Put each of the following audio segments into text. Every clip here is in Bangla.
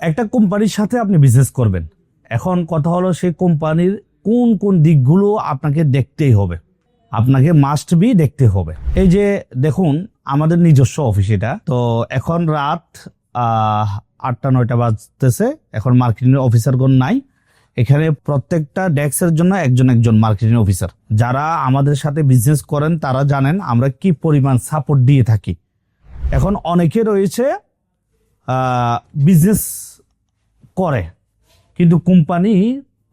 একটা কোম্পানির সাথে আপনি বিজনেস করবেন। এখন কথা হলো সেই কোম্পানির কোন কোন দিকগুলো আপনাকে দেখতেই হবে, আপনাকে মাস্ট বি দেখতে হবে। এই যে দেখুন আমাদের নিজস্ব অফিস এটা, তো এখন রাত 8টা-9টা বাজতেছে। এখন মার্কেটিং অফিসারগণ নাই এখানে। প্রত্যেকটা ডেস্কের জন্য একজন একজন মার্কেটিং অফিসার। যারা আমাদের সাথে বিজনেস করেন তারা জানেন আমরা কি পরিমাণ সাপোর্ট দিয়ে থাকি। এখন অনেকে রয়েছে বিজনেস করে কিন্তু কোম্পানি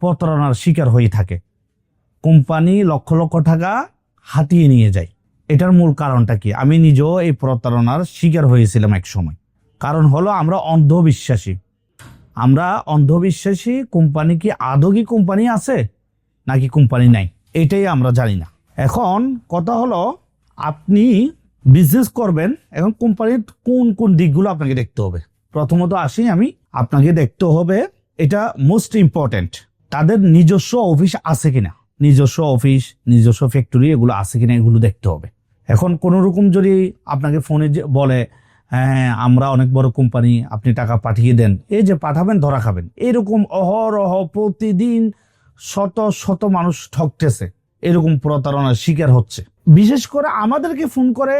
প্রতারণার শিকার হয়ে থাকে, কোম্পানি লক্ষ লক্ষ টাকা হাতিয়ে নিয়ে যায়। এটার মূল কারণটা কি? আমি নিজেও এই প্রতারণার শিকার হয়েছিলাম এক সময়। কারণ হলো আমরা অন্ধবিশ্বাসী। কোম্পানি কি আদৌ কি কোম্পানি আছে নাকি কোম্পানি নাই এটাই আমরা জানি না। এখন কথা হলো আপনি বিজনেস করবেন, এখন কোম্পানির কোন কোন দিকগুলো আপনাকে দেখতে হবে। প্রথমত আসি আমি, আপনাকে দেখতে হবে, এটা মোস্ট ইম্পর্টেন্ট, তাদের নিজস্ব অফিস আছে কিনা, নিজস্ব অফিস নিজস্ব ফ্যাক্টরি এগুলো আছে কিনা এগুলো দেখতে হবে। এখন কোন রকম যদি আপনাকে ফোনে বলে হ্যাঁ আমরা অনেক বড় কোম্পানি আপনি টাকা পাঠিয়ে দেন, এই যে পাঠাবেন ধরা খাবেন, এরকম অহরহ প্রতিদিন শত শত মানুষ ঠকতেছে, এরকম প্রতারণার শিকার হচ্ছে। বিশেষ করে আমাদেরকে ফোন করে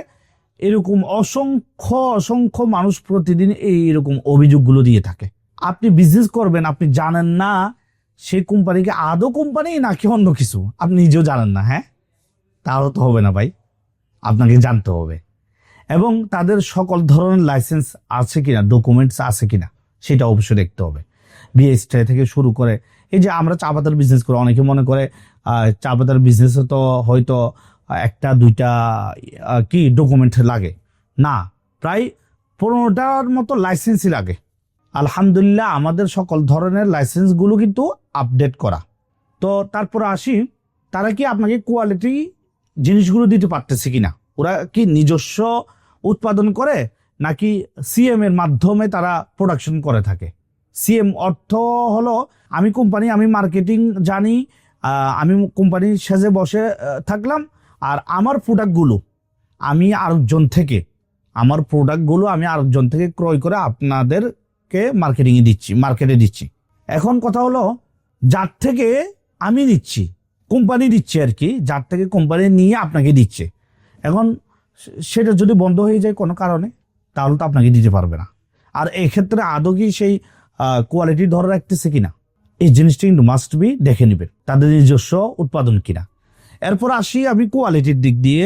এরকম অসংখ্য অসংখ্য মানুষ প্রতিদিন এইরকম অভিযোগগুলো দিয়ে থাকে। আপনি বিজনেস করবেন, আপনি জানেন না সেই কোম্পানিকে আদৌ কোম্পানি নাকি অন্য কিছু, আপনি নিজেও জানেন না। হ্যাঁ, তাহলে তো হবে না ভাই, আপনাকে জানতে হবে এবং তাদের সকল ধরনের লাইসেন্স আছে কিনা, ডকুমেন্টস আছে কিনা সেটা অবশ্যই দেখতে হবে। বিএসটি থেকে শুরু করে, এই যে আমরা চা পাতার বিজনেস করি, অনেকে মনে করে চা পাতার বিজনেসে তো হয়তো একটা দুইটা কি ডকুমেন্ট লাগে না, প্রায় 15টার মতো লাইসেন্সই লাগে। আলহামদুলিল্লাহ আমাদের সকল ধরনের লাইসেন্সগুলো কিন্তু আপডেট করা। তো তারপর আসি, তারা কি আপনাকে কোয়ালিটি জিনিসগুলো দিতে পারতেছে কিনা, ওরা কি নিজস্ব উৎপাদন করে নাকি সিএম এর মাধ্যমে তারা প্রোডাকশন করে থাকে। সিএম অর্থ হলো আমি কোম্পানি, আমি মার্কেটিং জানি, আমি কোম্পানির সাথে বসে থাকলাম আর আমার প্রোডাক্টগুলো আমি আরেকজন থেকে ক্রয় করে আপনাদেরকে মার্কেটে দিচ্ছি। এখন কথা হলো যার থেকে আমি নিচ্ছি, কোম্পানি দিচ্ছে আর কি, যার থেকে কোম্পানি নিয়ে আপনাকে দিচ্ছে, এখন সেটা যদি বন্ধ হয়ে যায় কোনো কারণে তাহলে তো আপনাকে দিতে পারবে না। আর এক্ষেত্রে আদৌ কি সেই কোয়ালিটি ধরে রাখতেছে কিনা এই জিনিসটা কিন্তু মাস্ট বি দেখে নেবেন, তাদের নিজস্ব উৎপাদন কিনা। এরপর আসি আমি কোয়ালিটির দিক দিয়ে।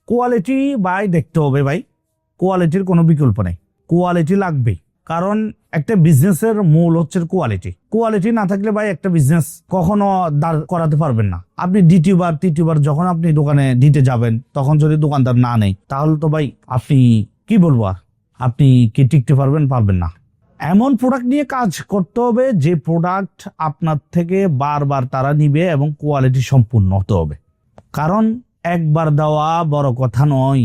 কোয়ালিটি ভাই দেখতে হবে, ভাই কোয়ালিটির কোনো বিকল্প নেই, কোয়ালিটি লাগবেই। কারণ একটা বিজনেসের মূল হচ্ছে কোয়ালিটি না থাকলে ভাই একটা বিজনেস কখনো দাঁড় করাতে পারবেন না। আপনি দ্বিতীয়বার তৃতীয়বার যখন আপনি দোকানে দিতে যাবেন তখন যদি দোকানদার না নেই তাহলে তো ভাই আপনি কি বলবো, আর আপনি কি টিকতে পারবেন না। এমন প্রোডাক্ট নিয়ে কাজ করতে হবে যে প্রোডাক্ট আপনার থেকে বারবার তারা নিবে এবং কোয়ালিটি সম্পূর্ণ হতে হবে। কারণ একবার দেওয়া বড় কথা নয়,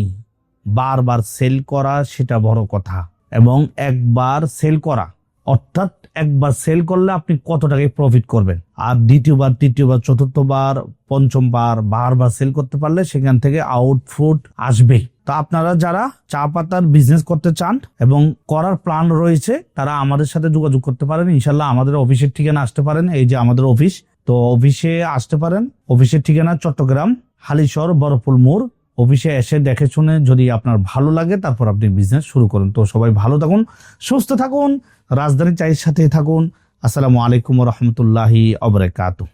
বারবার সেল করা সেটা বড় কথা। এবং একবার সেল করা অর্থাৎ একবার সেল করলে আপনি কত টাকায় প্রফিট করবেন, আর দ্বিতীয়বার তৃতীয়বার চতুর্থবার পঞ্চমবার বারবার সেল করতে পারলে সেখান থেকে আউটপুট আসবেই। তো আপনারা যারা চা পাতার বিজনেস করতে চান এবং করার প্ল্যান রয়েছে তারা আমাদের সাথে যোগাযোগ করতে পারেন। ইনশাল্লাহ আমাদের অফিসের ঠিকানা আসতে পারেন, এই যে আমাদের অফিস, তো অফিসে আসতে পারেন। অফিসের ঠিকানা চট্টগ্রাম হালিশহর বরফুল মোড়। অফিসে এসে দেখে শুনে যদি আপনার ভালো লাগে তারপর আপনি বিজনেস শুরু করুন। তো সবাই ভালো থাকুন, সুস্থ থাকুন, রাজধানী চায়ের সাথে থাকুন। আসসালামু আলাইকুম ওয়া রাহমাতুল্লাহি ওয়া বারাকাতুহু।